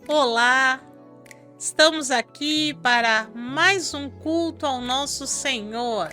Olá, estamos aqui para mais um culto ao nosso Senhor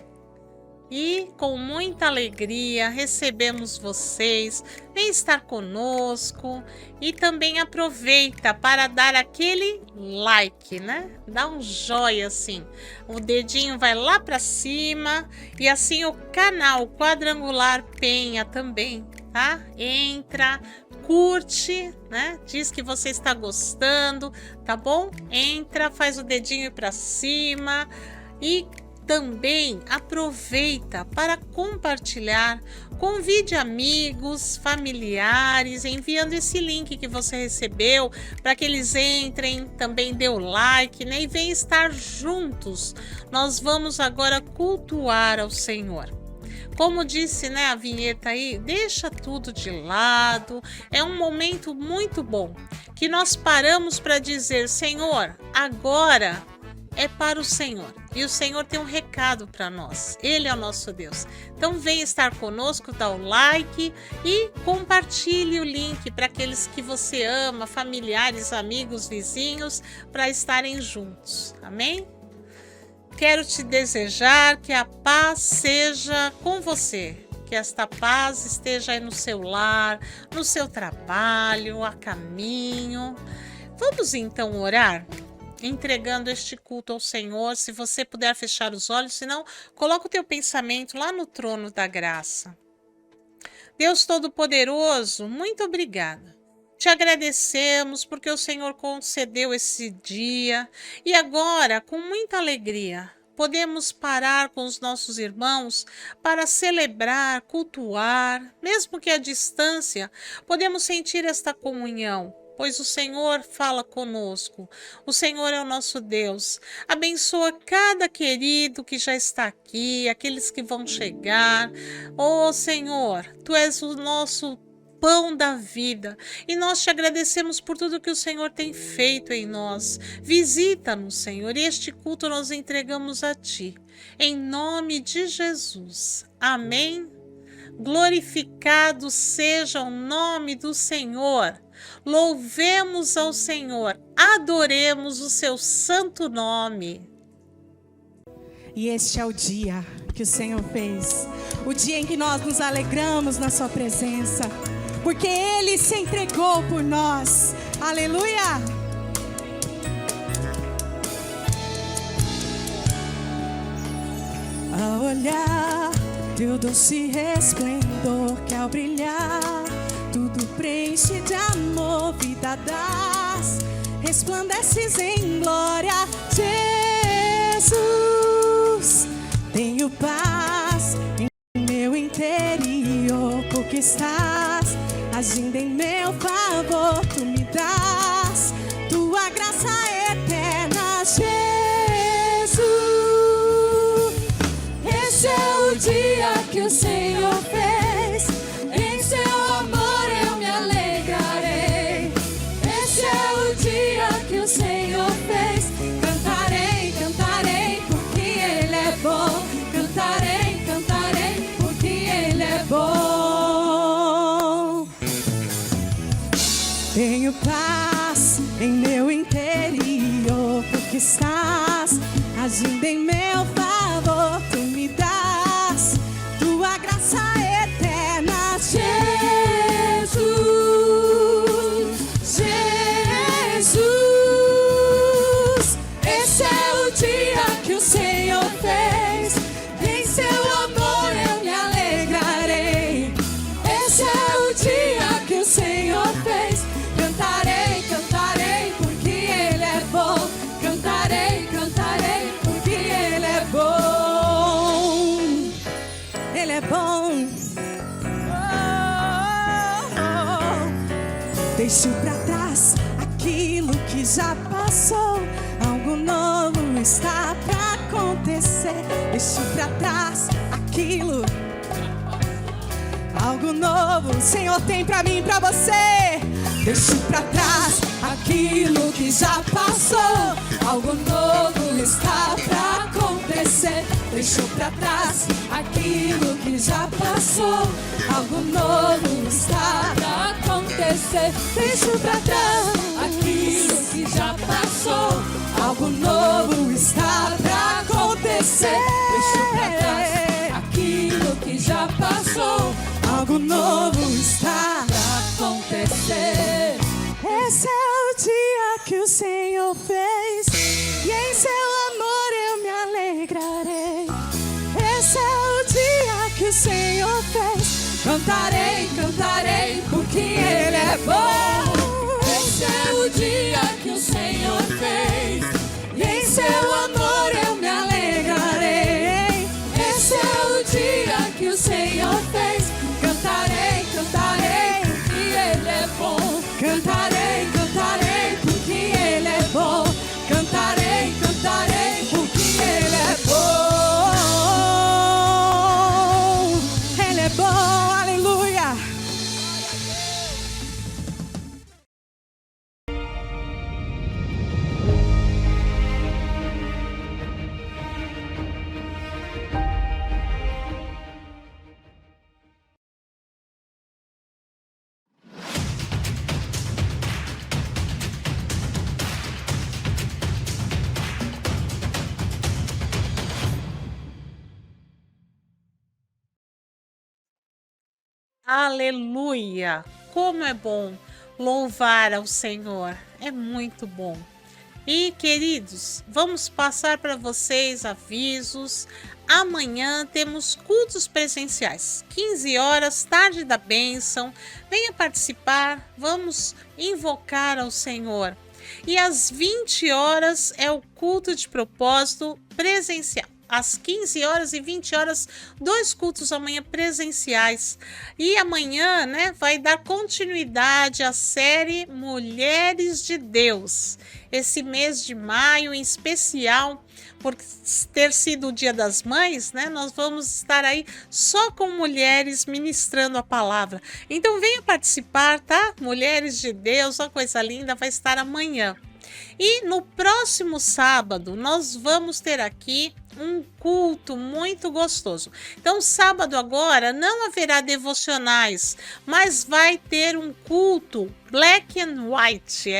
e com muita alegria recebemos vocês. Vem estar conosco e também aproveita para dar aquele like, né? Dá um joinha assim, o dedinho vai lá para cima e assim o canal Quadrangular Penha também, tá? Entra, curte, né? Diz que você está gostando, tá bom? Entra, faz o dedinho para cima e também aproveita para compartilhar, convide amigos, familiares, enviando esse link que você recebeu para que eles entrem, também dê o like, né? E venham estar juntos. Nós vamos agora cultuar ao Senhor. Como disse, né, a vinheta aí, deixa tudo de lado. É um momento muito bom que nós paramos para dizer: Senhor, agora é para o Senhor. E o Senhor tem um recado para nós. Ele é o nosso Deus. Então vem estar conosco, dá o like e compartilhe o link para aqueles que você ama, familiares, amigos, vizinhos, para estarem juntos. Amém? Quero te desejar que a paz seja com você, que esta paz esteja aí no seu lar, no seu trabalho, a caminho. Vamos então orar, entregando este culto ao Senhor. Se você puder fechar os olhos, senão coloca o teu pensamento lá no trono da graça. Deus Todo-Poderoso, muito obrigada. Te agradecemos porque o Senhor concedeu esse dia e agora, com muita alegria, podemos parar com os nossos irmãos para celebrar, cultuar, mesmo que à distância, podemos sentir esta comunhão, pois o Senhor fala conosco. O Senhor é o nosso Deus. Abençoa cada querido que já está aqui, aqueles que vão chegar. Oh, Senhor, Tu és o nosso pão da vida, e nós te agradecemos por tudo que o Senhor tem feito em nós. Visita-nos, Senhor, e este culto nós entregamos a Ti, em nome de Jesus. Amém. Glorificado seja o nome do Senhor. Louvemos ao Senhor, adoremos o seu santo nome. E este é o dia que o Senhor fez, o dia em que nós nos alegramos na sua presença, porque Ele se entregou por nós. Aleluia! Ao olhar teu doce resplendor, que ao brilhar tudo preenche de amor, vida das, resplandeces em glória, Jesus. Tenho paz em meu interior, porque estás agindo em meu favor. Tu me das tua graça eterna, Jesus. Esse é o dia que o Senhor fez, em seu amor eu me alegrarei. Esse é o dia que o Senhor fez, cantarei, cantarei, porque Ele é bom. Cantarei, cantarei, porque Ele é bom. Tenho paz em meu interior, porque estás agindo em meu favor. Tu me das tua graça eterna, Jesus, Jesus. Esse é o dia que o Senhor fez, em seu amor eu me alegrarei. Esse é o dia que o Senhor fez, cantarei, cantarei, porque Ele é bom. Cantarei, cantarei, porque Ele é bom. Ele é bom. Deixo pra trás aquilo que já passou, algo novo está pra acontecer. Deixo pra trás aquilo, algo novo o Senhor tem pra mim e pra você. Deixo pra trás aquilo que já passou, algo novo está pra acontecer. Deixo pra trás aquilo que já passou, algo novo está pra acontecer. Deixo pra trás aquilo algo novo está pra acontecer. Esse é o dia que o Senhor fez, e em seu amor eu me alegrarei. Esse é o dia que o Senhor fez. Cantarei, cantarei, porque Ele é bom. Esse é o dia que o Senhor fez, e em seu amor eu me alegrarei. Esse é o dia que o Senhor fez. Cantarei, cantarei, porque Ele é bom. Cantarei, cantarei, porque Ele é bom. Cantarei, cantarei, porque Ele é bom. Ele é bom, aleluia. Aleluia! Como é bom louvar ao Senhor, é muito bom. E queridos, vamos passar para vocês avisos. Amanhã temos cultos presenciais, 15 horas, tarde da bênção. Venha participar, vamos invocar ao Senhor. E às 20 horas é o culto de propósito presencial. Às 15 horas e 20 horas, 2 cultos amanhã presenciais. E amanhã, né, vai dar continuidade à série Mulheres de Deus. Esse mês de maio, em especial, por ter sido o Dia das Mães, né, nós vamos estar aí só com mulheres ministrando a palavra. Então venha participar, tá? Mulheres de Deus, uma coisa linda, vai estar amanhã. E no próximo sábado, nós vamos ter aqui um culto muito gostoso. Então, sábado agora não haverá devocionais, mas vai ter um culto black and white,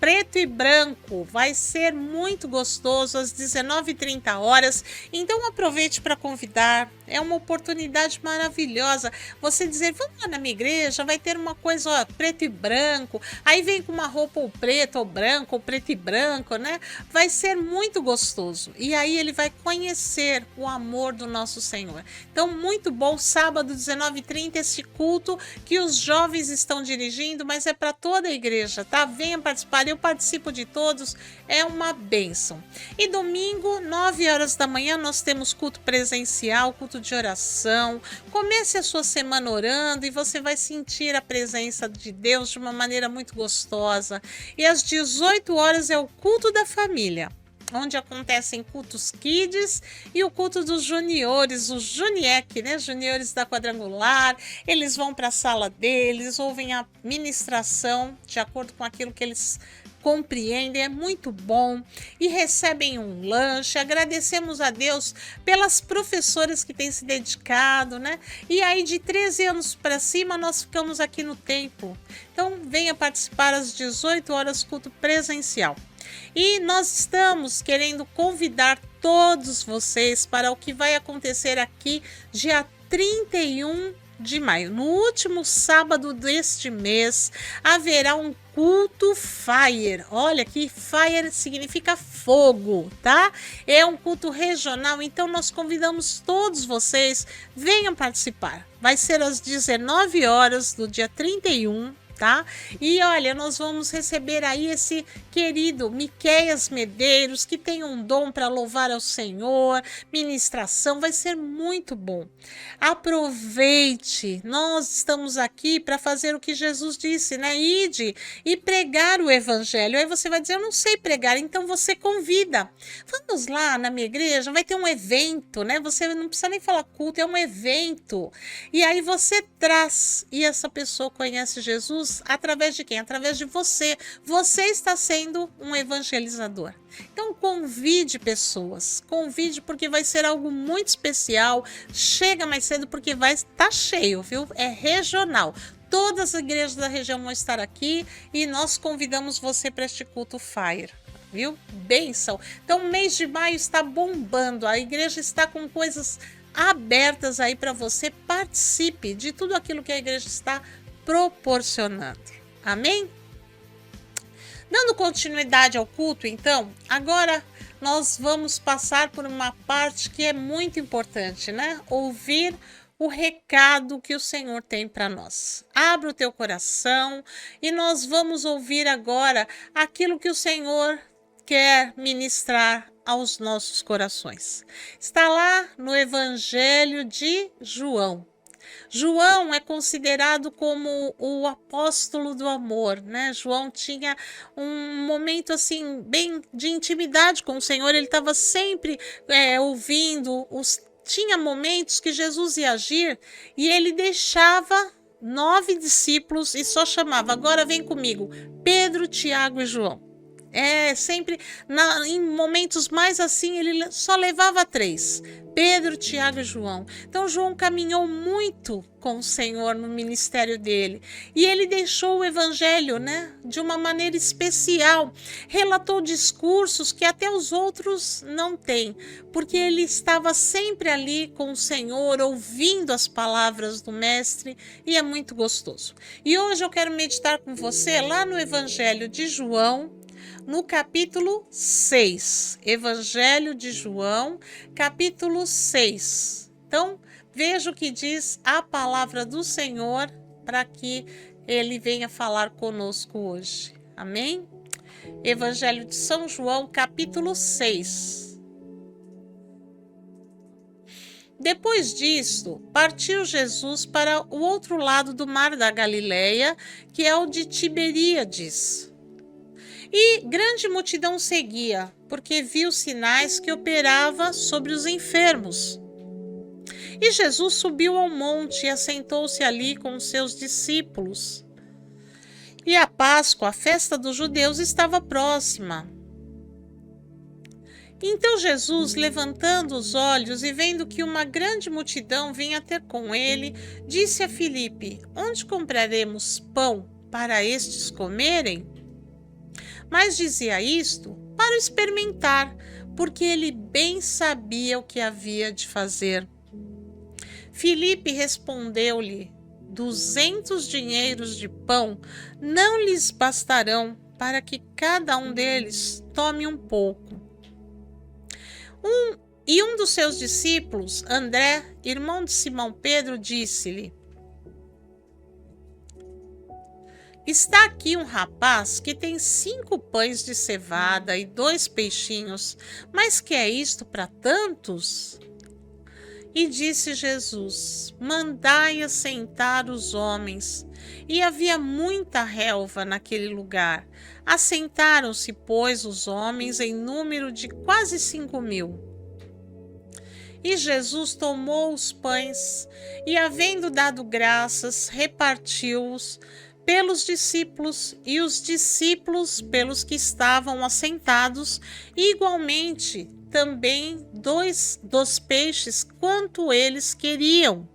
preto e branco. Vai ser muito gostoso às 19h30. Então aproveite para convidar. É uma oportunidade maravilhosa. Você dizer, vamos lá na minha igreja, vai ter uma coisa preto e branco. Aí vem com uma roupa ou preto ou branco, ou preto e branco, né? Vai ser muito gostoso. E aí ele vai conhecer o amor do nosso Senhor. Então, muito bom. Sábado, 19h30, esse culto que os jovens estão dirigindo, mas é para toda a igreja, tá? Venha participar. Eu participo de todos, é uma bênção. E domingo, 9h, nós temos culto presencial, culto de oração. Comece a sua semana orando e você vai sentir a presença de Deus de uma maneira muito gostosa. E às 18h é o culto da família, onde acontecem cultos kids e o culto dos juniores, os Juniec, né? Juniores da Quadrangular. Eles vão para a sala deles, ouvem a ministração de acordo com aquilo que eles compreendem, é muito bom, e recebem um lanche. Agradecemos a Deus pelas professoras que têm se dedicado, né? E aí de 13 anos para cima nós ficamos aqui no templo. Então venha participar às 18h, culto presencial. E nós estamos querendo convidar todos vocês para o que vai acontecer aqui dia 31 de maio. No último sábado deste mês, haverá um culto Fire. Olha que Fire significa fogo, tá? É um culto regional, então nós convidamos todos vocês, venham participar. Vai ser às 19h do dia 31, tá? E olha, nós vamos receber aí esse querido Miqueias Medeiros, que tem um dom para louvar ao Senhor, ministração, vai ser muito bom. Aproveite, nós estamos aqui para fazer o que Jesus disse, né? Ide e pregar o evangelho. Aí você vai dizer, eu não sei pregar, então você convida. Vamos lá na minha igreja, vai ter um evento, né? Você não precisa nem falar culto, é um evento. E aí você traz, e essa pessoa conhece Jesus através de quem? Através de você. Você está sendo um evangelizador. Então convide pessoas, convide porque vai ser algo muito especial. Chega mais cedo porque vai estar cheio, viu? É regional. Todas as igrejas da região vão estar aqui e nós convidamos você para este culto Fire. Viu? Bênção. Então, o mês de maio está bombando. A igreja está com coisas abertas aí para você participe de tudo aquilo que a igreja está proporcionando. Amém? Dando continuidade ao culto, então, agora nós vamos passar por uma parte que é muito importante, né? Ouvir o recado que o Senhor tem para nós. Abra o teu coração e nós vamos ouvir agora aquilo que o Senhor quer ministrar aos nossos corações. Está lá no Evangelho de João. João é considerado como o apóstolo do amor, né? João tinha um momento assim bem de intimidade com o Senhor. Ele estava sempre ouvindo, tinha momentos que Jesus ia agir e ele deixava 9 discípulos e só chamava: agora vem comigo, Pedro, Tiago e João. Sempre em momentos mais assim, ele só levava 3, Pedro, Tiago e João. Então João caminhou muito com o Senhor no ministério dele, e ele deixou o evangelho, né, de uma maneira especial. Relatou discursos que até os outros não têm, porque ele estava sempre ali com o Senhor, ouvindo as palavras do mestre, e é muito gostoso. E hoje eu quero meditar com você lá no Evangelho de João, no capítulo 6, Evangelho de João, capítulo 6. Então, veja o que diz a palavra do Senhor para que ele venha falar conosco hoje. Amém? Evangelho de São João, capítulo 6. Depois disto, partiu Jesus para o outro lado do mar da Galileia, que é o de Tiberíades. E grande multidão seguia, porque viu sinais que operava sobre os enfermos. E Jesus subiu ao monte e assentou-se ali com os seus discípulos. E a Páscoa, a festa dos judeus, estava próxima. Então Jesus, levantando os olhos e vendo que uma grande multidão vinha ter com ele, disse a Filipe: onde compraremos pão para estes comerem? Mas dizia isto para o experimentar, porque ele bem sabia o que havia de fazer. Filipe respondeu-lhe: 200 dinheiros de pão não lhes bastarão para que cada um deles tome um pouco. Um dos seus discípulos, André, irmão de Simão Pedro, disse-lhe: está aqui um rapaz que tem 5 pães de cevada e 2 peixinhos, mas que é isto para tantos? E disse Jesus: mandai assentar os homens. E havia muita relva naquele lugar. Assentaram-se, pois, os homens em número de quase 5.000. E Jesus tomou os pães e, havendo dado graças, repartiu-os pelos discípulos, e os discípulos pelos que estavam assentados, e igualmente também 2 dos peixes, quanto eles queriam.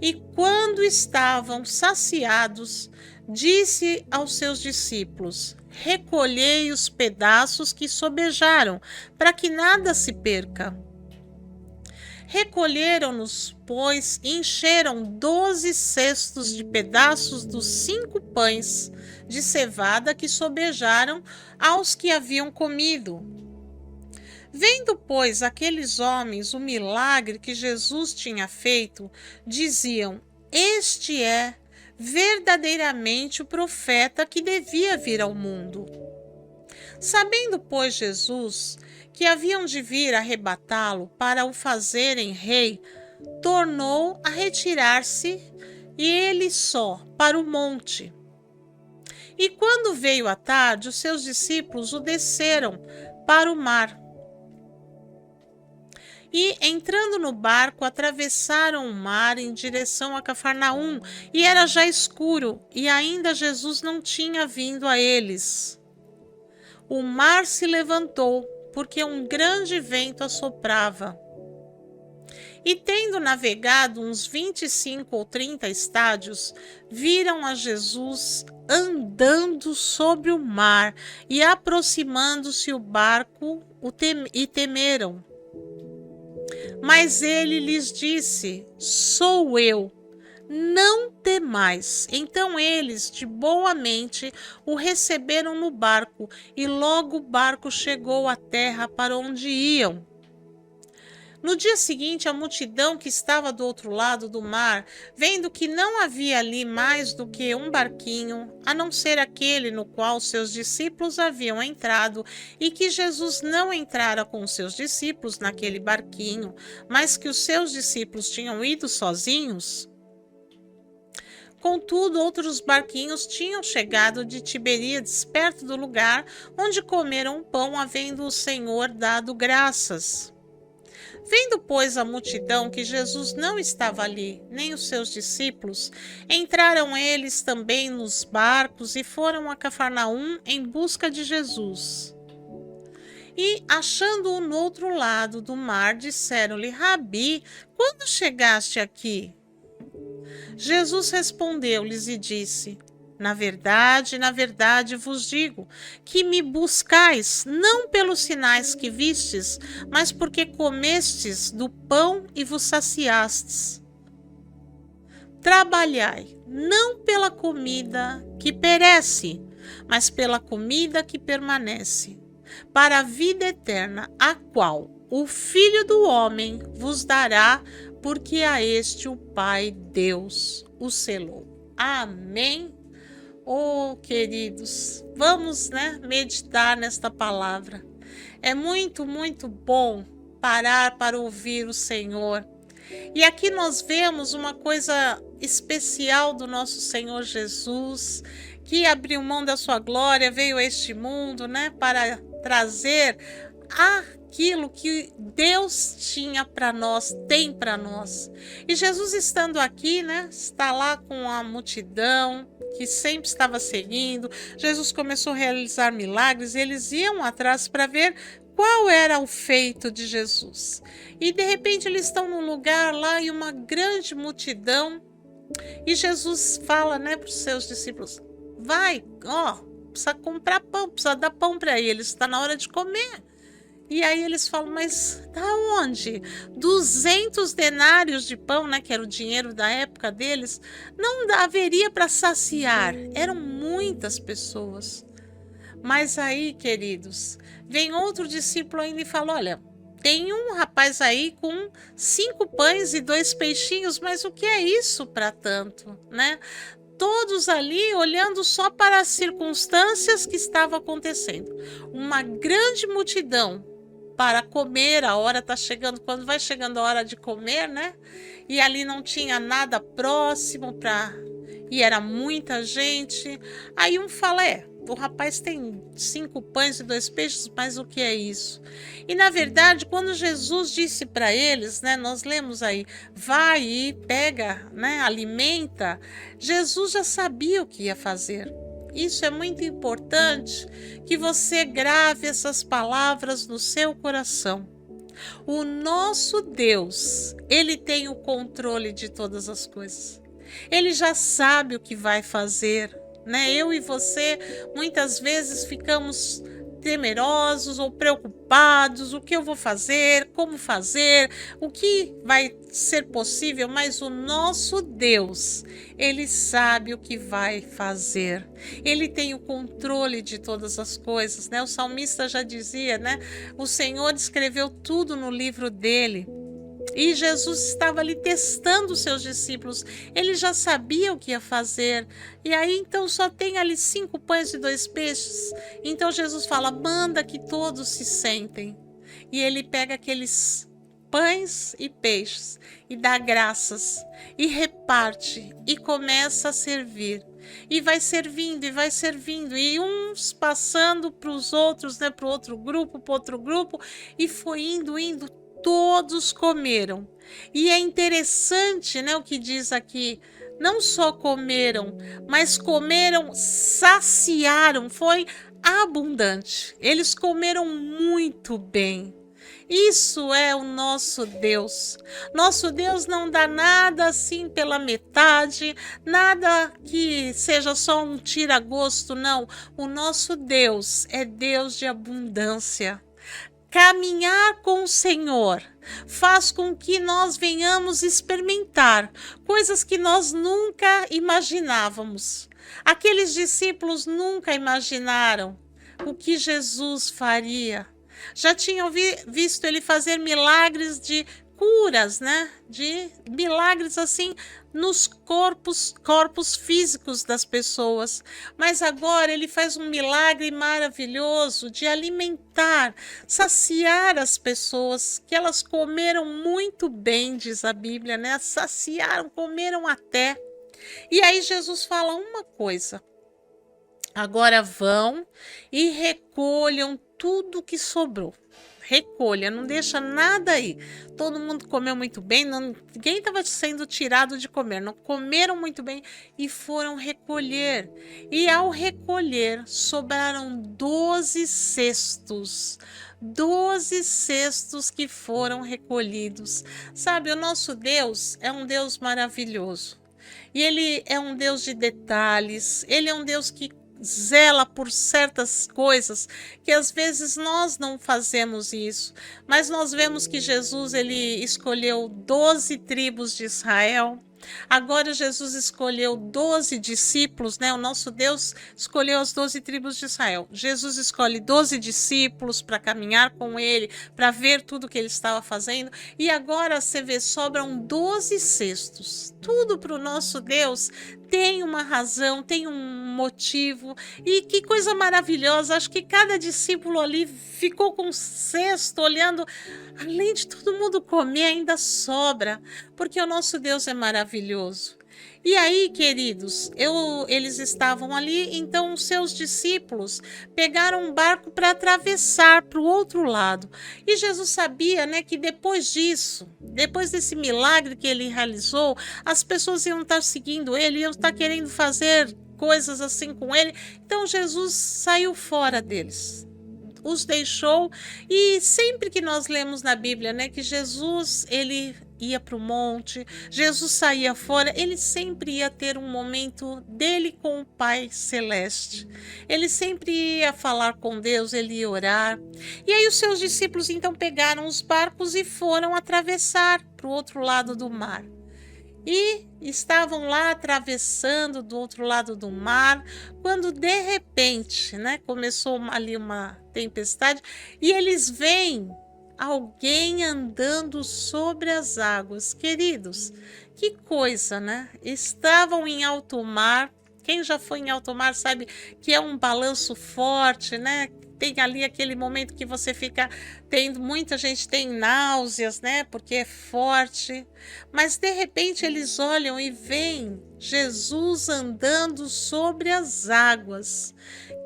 E quando estavam saciados, disse aos seus discípulos: recolhei os pedaços que sobejaram, para que nada se perca. Recolheram-nos, pois, e encheram 12 cestos de pedaços dos 5 pães de cevada que sobejaram aos que haviam comido. Vendo, pois, aqueles homens o milagre que Jesus tinha feito, diziam: este é verdadeiramente o profeta que devia vir ao mundo. Sabendo, pois, Jesus que haviam de vir arrebatá-lo para o fazerem rei, tornou a retirar-se, e ele só, para o monte. E quando veio a tarde, os seus discípulos o desceram para o mar. E, entrando no barco, atravessaram o mar em direção a Cafarnaum, e era já escuro, e ainda Jesus não tinha vindo a eles. O mar se levantou, porque um grande vento assoprava. E tendo navegado uns 25 ou 30 estádios, viram a Jesus andando sobre o mar, e aproximando-se o barco, e temeram. Mas ele lhes disse: Sou eu, não temais. Então eles, de boa mente, o receberam no barco, e logo o barco chegou à terra para onde iam. No dia seguinte, a multidão que estava do outro lado do mar, vendo que não havia ali mais do que um barquinho, a não ser aquele no qual seus discípulos haviam entrado, e que Jesus não entrara com os seus discípulos naquele barquinho, mas que os seus discípulos tinham ido sozinhos. Contudo, outros barquinhos tinham chegado de Tiberíades, perto do lugar onde comeram o pão, havendo o Senhor dado graças. Vendo, pois, a multidão que Jesus não estava ali, nem os seus discípulos, entraram eles também nos barcos e foram a Cafarnaum em busca de Jesus. E, achando-o no outro lado do mar, disseram-lhe: Rabi, quando chegaste aqui? Jesus respondeu-lhes e disse: na verdade vos digo, que me buscais, não pelos sinais que vistes, mas porque comestes do pão e vos saciastes. Trabalhai, não pela comida que perece, mas pela comida que permanece, para a vida eterna, a qual o Filho do Homem vos dará, porque a este o Pai Deus o selou. Amém. Oh, queridos, vamos, meditar nesta palavra. É muito, muito bom parar para ouvir o Senhor. E aqui nós vemos uma coisa especial do nosso Senhor Jesus, que abriu mão da sua glória, veio a este mundo, para trazer aquilo que Deus tinha para nós, tem para nós. E Jesus estando aqui, está lá com a multidão que sempre estava seguindo. Jesus começou a realizar milagres, e eles iam atrás para ver qual era o feito de Jesus. E de repente eles estão num lugar lá e uma grande multidão, e Jesus fala, para os seus discípulos: vai, precisa comprar pão, precisa dar pão para eles, está na hora de comer. E aí eles falam: mas da onde? 200 denários de pão, que era o dinheiro da época deles, não haveria para saciar. Eram muitas pessoas. Mas aí, queridos, vem outro discípulo ainda e fala: olha, tem um rapaz aí com 5 pães e 2 peixinhos, mas o que é isso para tanto, Todos ali olhando só para as circunstâncias que estavam acontecendo. Uma grande multidão para comer, a hora está chegando, quando vai chegando a hora de comer, E ali não tinha nada próximo e era muita gente. Aí um fala: o rapaz tem 5 pães e 2 peixes, mas o que é isso? E na verdade, quando Jesus disse para eles, nós lemos aí: vai e pega, alimenta, Jesus já sabia o que ia fazer. Isso é muito importante, que você grave essas palavras no seu coração. O nosso Deus, Ele tem o controle de todas as coisas. Ele já sabe o que vai fazer, Eu e você, muitas vezes ficamos temerosos ou preocupados: o que eu vou fazer, como fazer, o que vai ser possível, mas o nosso Deus, Ele sabe o que vai fazer. Ele tem o controle de todas as coisas, O salmista já dizia, o Senhor escreveu tudo no livro dele. E Jesus estava ali testando os seus discípulos. Ele já sabia o que ia fazer. E aí então só tem ali 5 pães e 2 peixes. Então Jesus fala: manda que todos se sentem. E ele pega aqueles pães e peixes e dá graças e reparte e começa a servir. E vai servindo, e vai servindo, e uns passando para os outros, para o outro grupo, e foi indo, todos comeram. E é interessante, o que diz aqui: não só comeram, mas comeram, saciaram, foi abundante. Eles comeram muito bem. Isso é o nosso Deus. Nosso Deus não dá nada assim pela metade, nada que seja só um tira-gosto, não. O nosso Deus é Deus de abundância. caminhar com o Senhor faz com que nós venhamos experimentar coisas que nós nunca imaginávamos. Aqueles discípulos nunca imaginaram o que Jesus faria. Já tinham visto ele fazer milagres de curas, né? De milagres assim nos corpos físicos das pessoas. Mas agora ele faz um milagre maravilhoso de alimentar, saciar as pessoas, que elas comeram muito bem, diz a Bíblia, né? Saciaram, comeram até. E aí Jesus fala uma coisa: agora vão e recolham tudo que sobrou. Recolha, não deixa nada aí. Todo mundo comeu muito bem, ninguém estava sendo tirado de comer, não comeram muito bem e foram recolher. E ao recolher, sobraram 12 cestos. 12 cestos que foram recolhidos. Sabe, o nosso Deus é um Deus maravilhoso. E Ele é um Deus de detalhes, Ele é um Deus que zela por certas coisas que às vezes nós não fazemos isso, mas nós vemos que Jesus ele escolheu 12 tribos de Israel. Agora Jesus escolheu 12 discípulos, né? O nosso Deus escolheu as 12 tribos de Israel. Jesus escolhe 12 discípulos para caminhar com ele, para ver tudo que ele estava fazendo. E agora você vê, sobram 12 cestos. Tudo para o nosso Deus tem uma razão, tem um motivo. E que coisa maravilhosa. Acho que cada discípulo ali ficou com um cesto, olhando. Além de todo mundo comer, ainda sobra. Porque o nosso Deus é maravilhoso. E aí, queridos, eles estavam ali, então os seus discípulos pegaram um barco para atravessar para o outro lado. E Jesus sabia, né, que depois disso, depois desse milagre que ele realizou, as pessoas iam estar seguindo ele, iam estar querendo fazer coisas assim com ele. Então Jesus saiu fora deles, os deixou. E sempre que nós lemos na Bíblia, né, que Jesus ele ia para o monte, Jesus saía fora, ele sempre ia ter um momento dele com o Pai Celeste. Ele sempre ia falar com Deus, ele ia orar. E aí os seus discípulos então pegaram os barcos e foram atravessar para o outro lado do mar. E estavam lá atravessando do outro lado do mar, quando de repente, né, começou ali uma tempestade e eles veem alguém andando sobre as águas. Queridos, que coisa, né? Estavam em alto mar. Quem já foi em alto mar sabe que é um balanço forte, né? Tem ali aquele momento que você fica muita gente tem náuseas, né? Porque é forte. Mas de repente eles olham e veem Jesus andando sobre as águas.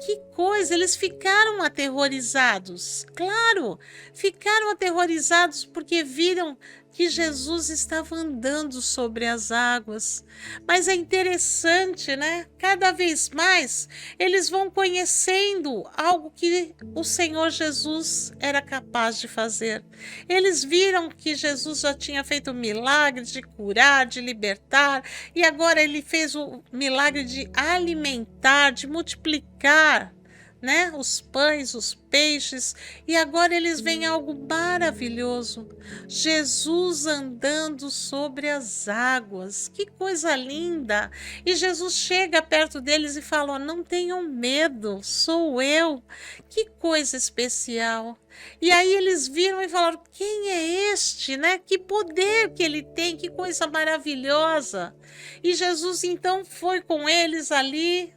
Que coisa! Eles ficaram aterrorizados. Claro, ficaram aterrorizados porque viram que Jesus estava andando sobre as águas. Mas é interessante, né? Cada vez mais eles vão conhecendo algo que o Senhor Jesus era capaz de fazer. Eles viram que Jesus já tinha feito milagres de curar, de libertar, e agora ele fez o milagre de alimentar, de multiplicar, né, os pães, os peixes, e agora eles veem algo maravilhoso. Jesus andando sobre as águas. Que coisa linda! E Jesus chega perto deles e fala: não tenham medo, sou eu. Que coisa especial! E aí eles viram e falaram: quem é este, né? Que poder que ele tem, que coisa maravilhosa! E Jesus então foi com eles ali,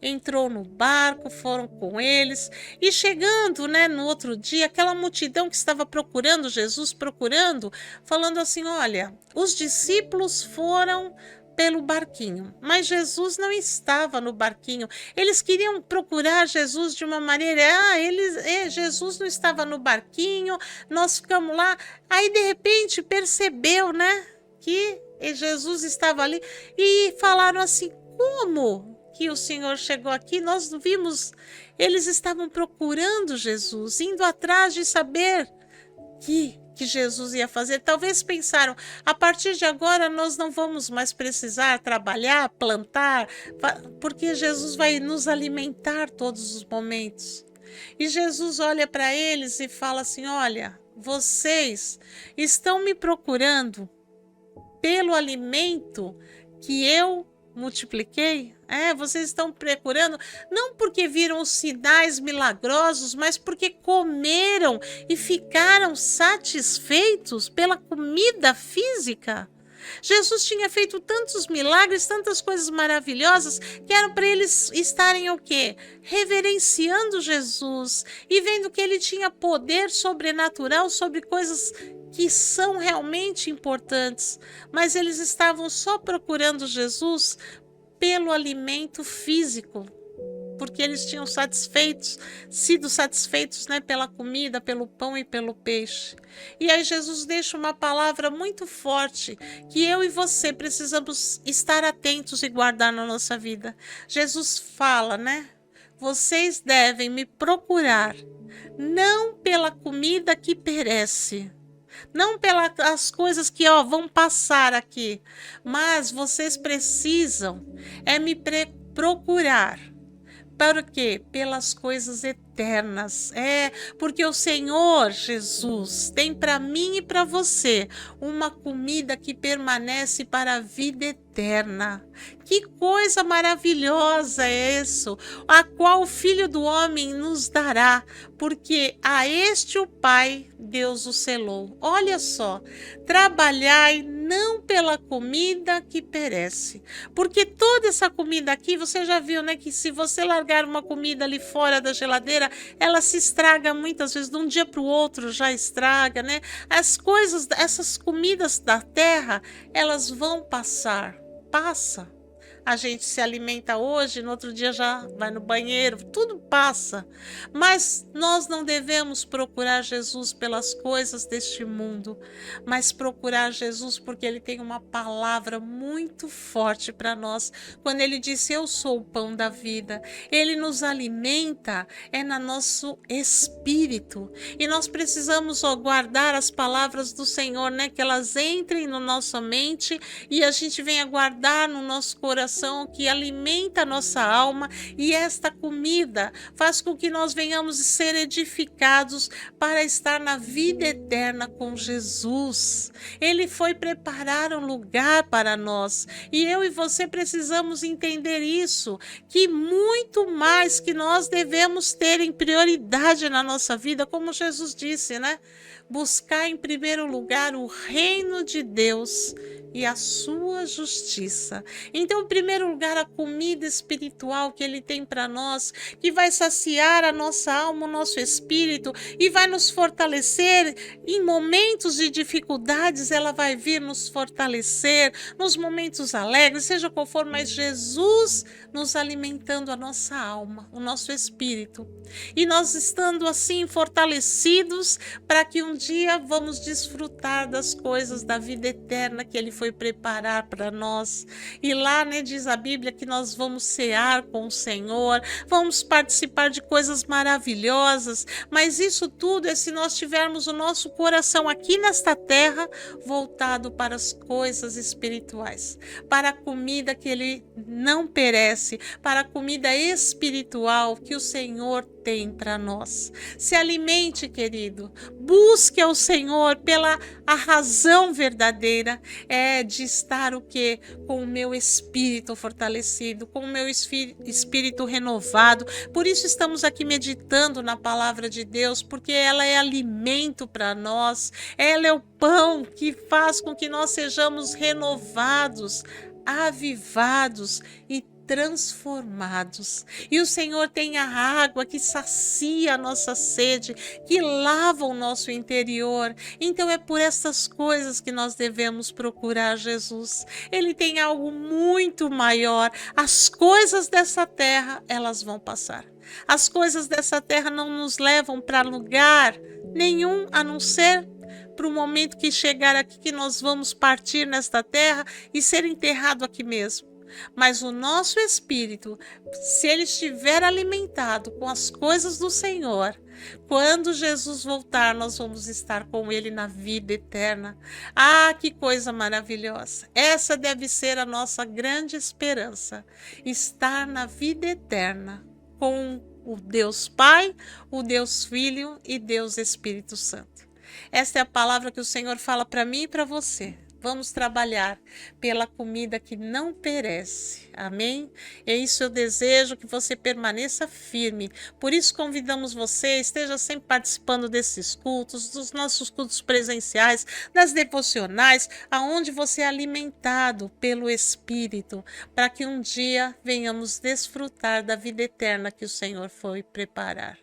entrou no barco, foram com eles, e chegando, né, no outro dia, aquela multidão que estava procurando Jesus, falando assim: olha, os discípulos foram pelo barquinho, mas Jesus não estava no barquinho. Eles queriam procurar Jesus de uma maneira, Jesus não estava no barquinho, nós ficamos lá. Aí de repente percebeu, né, que Jesus estava ali, e falaram assim: como que o Senhor chegou aqui? Nós vimos, eles estavam procurando Jesus, indo atrás de saber que Jesus ia fazer. Talvez pensaram: a partir de agora nós não vamos mais precisar trabalhar, plantar, porque Jesus vai nos alimentar todos os momentos. E Jesus olha para eles e fala assim: olha, vocês estão me procurando pelo alimento que eu multipliquei? Vocês estão procurando não porque viram os sinais milagrosos, mas porque comeram e ficaram satisfeitos pela comida física. Jesus tinha feito tantos milagres, tantas coisas maravilhosas, que eram para eles estarem o quê? Reverenciando Jesus e vendo que ele tinha poder sobrenatural sobre coisas que são realmente importantes, mas eles estavam só procurando Jesus pelo alimento físico, porque eles tinham sido satisfeitos, né, pela comida, pelo pão e pelo peixe. E aí Jesus deixa uma palavra muito forte que eu e você precisamos estar atentos e guardar na nossa vida. Jesus fala, né? Vocês devem me procurar não pela comida que perece, não pelas coisas que vão passar aqui, mas vocês precisam me procurar. Para quê? Pelas coisas eternas. Porque o Senhor Jesus tem para mim e para você uma comida que permanece para a vida eterna. Que coisa maravilhosa é isso, a qual o Filho do Homem nos dará, porque a este o Pai Deus o selou. Olha só, trabalhai não pela comida que perece, porque toda essa comida aqui, você já viu, né, que se você largar uma comida ali fora da geladeira, ela se estraga muitas vezes, de um dia para o outro já estraga, né? As coisas, essas comidas da terra, elas vão passar. Passa. A gente se alimenta hoje, no outro dia já vai no banheiro, tudo passa. Mas nós não devemos procurar Jesus pelas coisas deste mundo, mas procurar Jesus porque ele tem uma palavra muito forte para nós. Quando ele disse: eu sou o pão da vida, ele nos alimenta, no nosso espírito. E nós precisamos guardar as palavras do Senhor, né? Que elas entrem na nossa mente e a gente venha guardar no nosso coração, que alimenta a nossa alma, e esta comida faz com que nós venhamos ser edificados para estar na vida eterna com Jesus. Ele foi preparar um lugar para nós, e eu e você precisamos entender isso, que muito mais que nós devemos ter em prioridade na nossa vida, como Jesus disse, né? Buscar em primeiro lugar o reino de Deus e a sua justiça. Então, em primeiro lugar, a comida espiritual que ele tem para nós, que vai saciar a nossa alma, o nosso espírito e vai nos fortalecer em momentos de dificuldades. Ela vai vir nos fortalecer nos momentos alegres, seja qual for, mas Jesus nos alimentando a nossa alma, o nosso espírito, e nós estando assim fortalecidos para que um dia vamos desfrutar das coisas da vida eterna que ele foi preparar para nós. E lá, né, diz a Bíblia que nós vamos cear com o Senhor, vamos participar de coisas maravilhosas, mas isso tudo é se nós tivermos o nosso coração aqui nesta terra voltado para as coisas espirituais, para a comida que ele não perece, para a comida espiritual que o Senhor tem para nós. Se alimente, querido, busque ao Senhor pela a razão verdadeira, de estar o quê? Com o meu espírito fortalecido, com o meu espírito renovado. Por isso estamos aqui meditando na palavra de Deus, porque ela é alimento para nós, ela é o pão que faz com que nós sejamos renovados, avivados e transformados. E o Senhor tem a água que sacia a nossa sede, que lava o nosso interior. Então é por essas coisas que nós devemos procurar Jesus. Ele tem algo muito maior. As coisas dessa terra, elas vão passar. As coisas dessa terra não nos levam para lugar nenhum, a não ser para o momento que chegar aqui, que nós vamos partir nesta terra e ser enterrado aqui mesmo. Mas o nosso espírito, se ele estiver alimentado com as coisas do Senhor, quando Jesus voltar, nós vamos estar com ele na vida eterna. Ah, que coisa maravilhosa! Essa deve ser a nossa grande esperança, estar na vida eterna com o Deus Pai, o Deus Filho e Deus Espírito Santo. Esta é a palavra que o Senhor fala para mim e para você. Vamos trabalhar pela comida que não perece. Amém? É isso eu desejo, que você permaneça firme. Por isso convidamos você, esteja sempre participando desses cultos, dos nossos cultos presenciais, das devocionais, aonde você é alimentado pelo Espírito, para que um dia venhamos desfrutar da vida eterna que o Senhor foi preparar.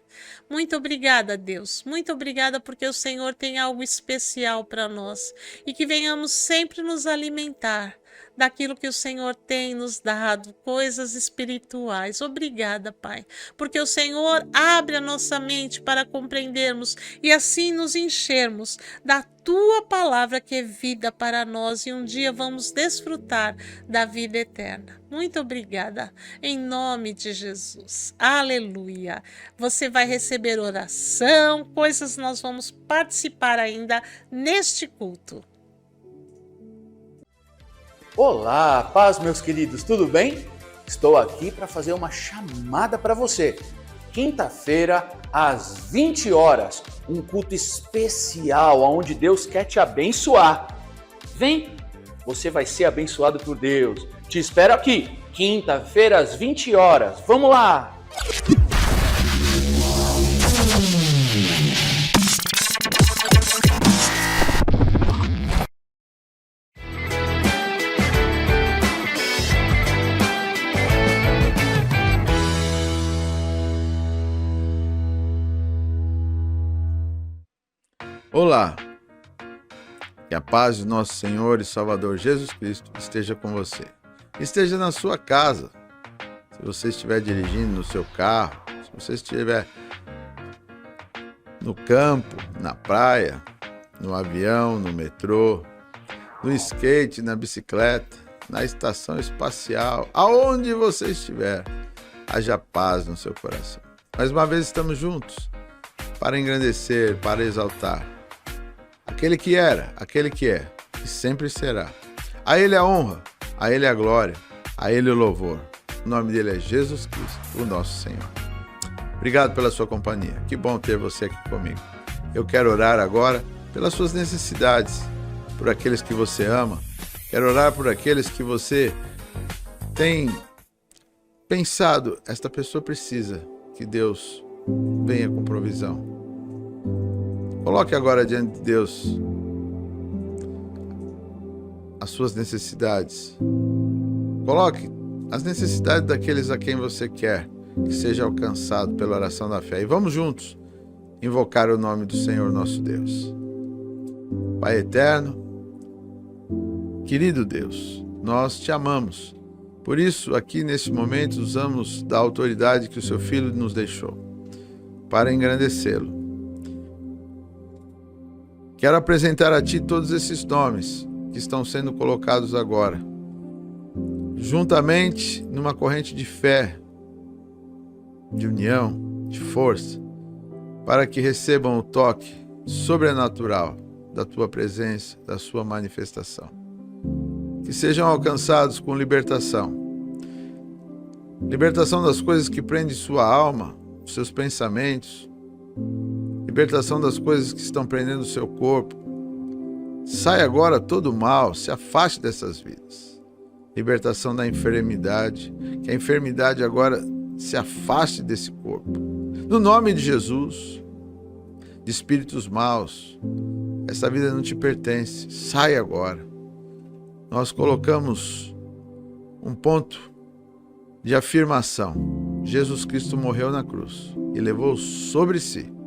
Muito obrigada, Deus. Muito obrigada, porque o Senhor tem algo especial para nós e que venhamos sempre nos alimentar daquilo que o Senhor tem nos dado, coisas espirituais. Obrigada, Pai, porque o Senhor abre a nossa mente para compreendermos e assim nos enchermos da Tua palavra, que é vida para nós, e um dia vamos desfrutar da vida eterna. Muito obrigada, em nome de Jesus. Aleluia. Você vai receber oração, coisas nós vamos participar ainda neste culto. Olá, paz, meus queridos, tudo bem? Estou aqui para fazer uma chamada para você. Quinta-feira, às 20 horas, um culto especial onde Deus quer te abençoar. Vem, você vai ser abençoado por Deus. Te espero aqui, quinta-feira, às 20 horas. Vamos lá! Olá, que a paz de nosso Senhor e Salvador Jesus Cristo esteja com você. Esteja na sua casa, se você estiver dirigindo no seu carro, se você estiver no campo, na praia, no avião, no metrô, no skate, na bicicleta, na estação espacial, aonde você estiver, haja paz no seu coração. Mais uma vez estamos juntos para engrandecer, para exaltar aquele que era, aquele que é e sempre será. A Ele a honra, a Ele a glória, a Ele o louvor. O nome dele é Jesus Cristo, o nosso Senhor. Obrigado pela sua companhia. Que bom ter você aqui comigo. Eu quero orar agora pelas suas necessidades, por aqueles que você ama. Quero orar por aqueles que você tem pensado, esta pessoa precisa que Deus venha com provisão. Coloque agora diante de Deus as suas necessidades. Coloque as necessidades daqueles a quem você quer que seja alcançado pela oração da fé. E vamos juntos invocar o nome do Senhor nosso Deus. Pai eterno, querido Deus, nós te amamos. Por isso, aqui nesse momento, usamos da autoridade que o seu Filho nos deixou para engrandecê-lo. Quero apresentar a Ti todos esses nomes que estão sendo colocados agora, juntamente numa corrente de fé, de união, de força, para que recebam o toque sobrenatural da Tua presença, da Sua manifestação. Que sejam alcançados com libertação. Libertação das coisas que prendem sua alma, seus pensamentos. Libertação das coisas que estão prendendo o seu corpo. Sai agora todo o mal, se afaste dessas vidas. Libertação da enfermidade, que a enfermidade agora se afaste desse corpo. No nome de Jesus, de espíritos maus, essa vida não te pertence, sai agora. Nós colocamos um ponto de afirmação. Jesus Cristo morreu na cruz e levou sobre si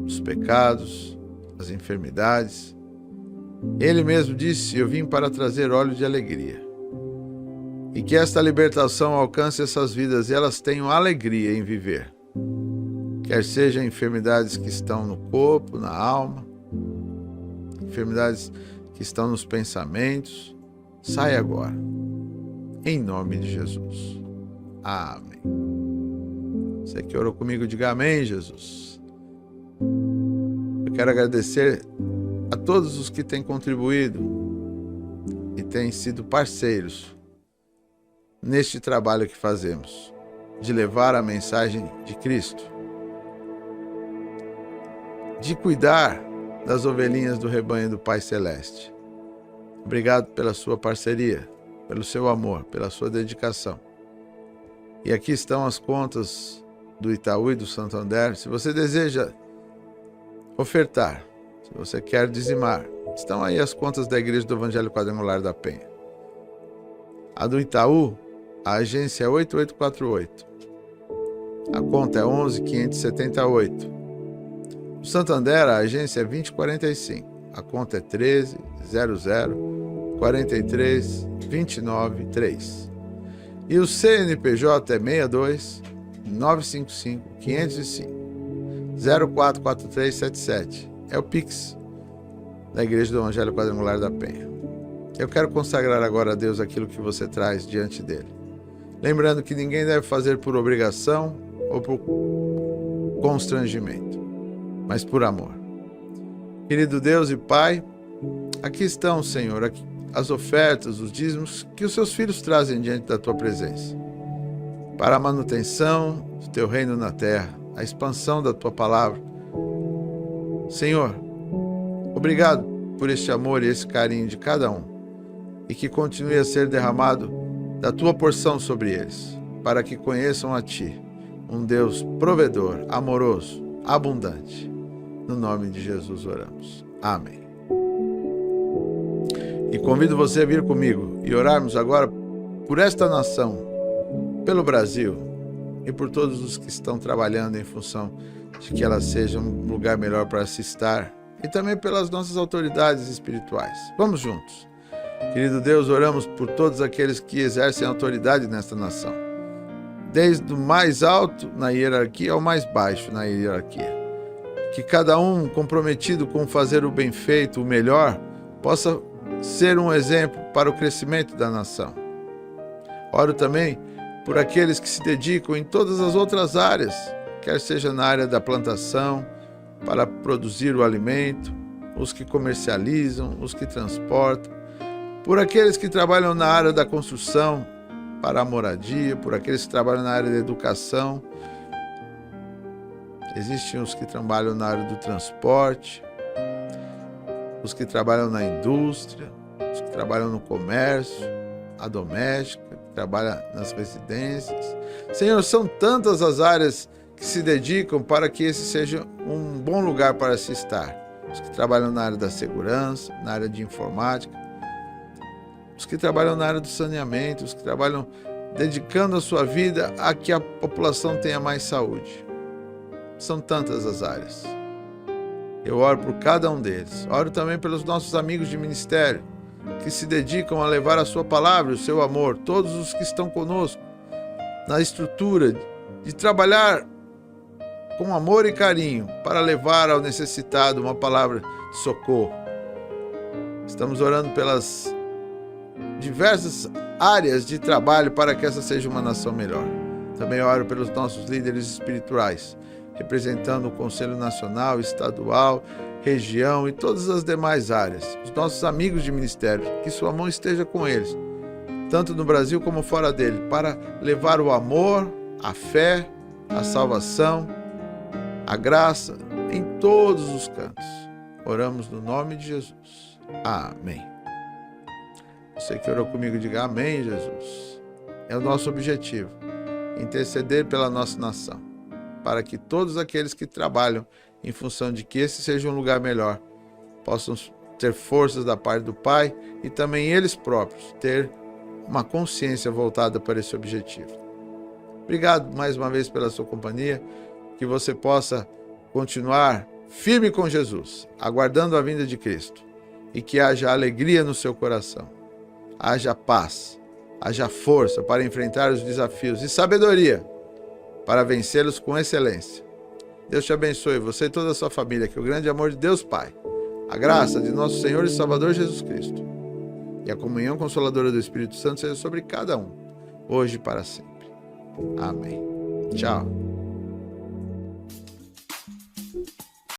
os pecados, as enfermidades. Ele mesmo disse: eu vim para trazer óleo de alegria. E que esta libertação alcance essas vidas e elas tenham alegria em viver. Quer sejam enfermidades que estão no corpo, na alma, enfermidades que estão nos pensamentos, sai agora. Em nome de Jesus. Amém. Você que orou comigo, diga amém, Jesus. Eu quero agradecer a todos os que têm contribuído e têm sido parceiros neste trabalho que fazemos. de levar a mensagem de Cristo, de cuidar das ovelhinhas do rebanho do Pai Celeste. Obrigado pela sua parceria, pelo seu amor, pela sua dedicação. E aqui estão as contas do Itaú e do Santander. Se você deseja ofertar, se você quer dizimar, estão aí as contas da Igreja do Evangelho Quadrangular da Penha. A do Itaú, a agência é 8848. A conta é 11.578. O Santander, a agência é 2045. A conta é 13.00.43.29.3. E o CNPJ é 62 955 505 044377. É o Pix da Igreja do Evangelho Quadrangular da Penha. Eu quero consagrar agora a Deus aquilo que você traz diante dele. Lembrando que ninguém deve fazer por obrigação ou por constrangimento, mas por amor. Querido Deus e Pai, aqui estão, Senhor, as ofertas, os dízimos que os seus filhos trazem diante da tua presença, para a manutenção do teu reino na terra, a expansão da tua palavra. Senhor, obrigado por este amor e esse carinho de cada um, e que continue a ser derramado da tua porção sobre eles, para que conheçam a ti, um Deus provedor, amoroso, abundante. No nome de Jesus oramos. Amém. E convido você a vir comigo e orarmos agora por esta nação, pelo Brasil e por todos os que estão trabalhando em função de que ela seja um lugar melhor para se estar, e também pelas nossas autoridades espirituais. Vamos juntos. Querido Deus, oramos por todos aqueles que exercem autoridade nesta nação, desde o mais alto na hierarquia ao mais baixo na hierarquia. Que cada um comprometido com fazer o bem feito, o melhor, possa ser um exemplo para o crescimento da nação. Oro também por aqueles que se dedicam em todas as outras áreas, quer seja na área da plantação, para produzir o alimento, os que comercializam, os que transportam, por aqueles que trabalham na área da construção, para a moradia, por aqueles que trabalham na área da educação. Existem os que trabalham na área do transporte, os que trabalham na indústria, os que trabalham no comércio, a doméstica, que trabalha nas residências. Senhor, são tantas as áreas que se dedicam para que esse seja um bom lugar para se estar. Os que trabalham na área da segurança, na área de informática, os que trabalham na área do saneamento, os que trabalham dedicando a sua vida a que a população tenha mais saúde. São tantas as áreas. Eu oro por cada um deles. Oro também pelos nossos amigos de ministério, que se dedicam a levar a sua palavra e o seu amor, todos os que estão conosco, na estrutura de trabalhar com amor e carinho para levar ao necessitado uma palavra de socorro. Estamos orando pelas diversas áreas de trabalho para que essa seja uma nação melhor. Também oro pelos nossos líderes espirituais, representando o Conselho Nacional, Estadual, região e todas as demais áreas. Os nossos amigos de ministério, que sua mão esteja com eles, tanto no Brasil como fora dele, para levar o amor, a fé, a salvação, a graça em todos os cantos. Oramos no nome de Jesus. Amém. Você que orou comigo, diga amém, Jesus. É o nosso objetivo, interceder pela nossa nação, para que todos aqueles que trabalham em função de que esse seja um lugar melhor, possam ter forças da parte do Pai e também eles próprios ter uma consciência voltada para esse objetivo. Obrigado mais uma vez pela sua companhia, que você possa continuar firme com Jesus, aguardando a vinda de Cristo, e que haja alegria no seu coração, haja paz, haja força para enfrentar os desafios e sabedoria para vencê-los com excelência. Deus te abençoe, você e toda a sua família, que o grande amor de Deus Pai, a graça de nosso Senhor e Salvador Jesus Cristo e a comunhão consoladora do Espírito Santo seja sobre cada um, hoje e para sempre. Amém. Tchau.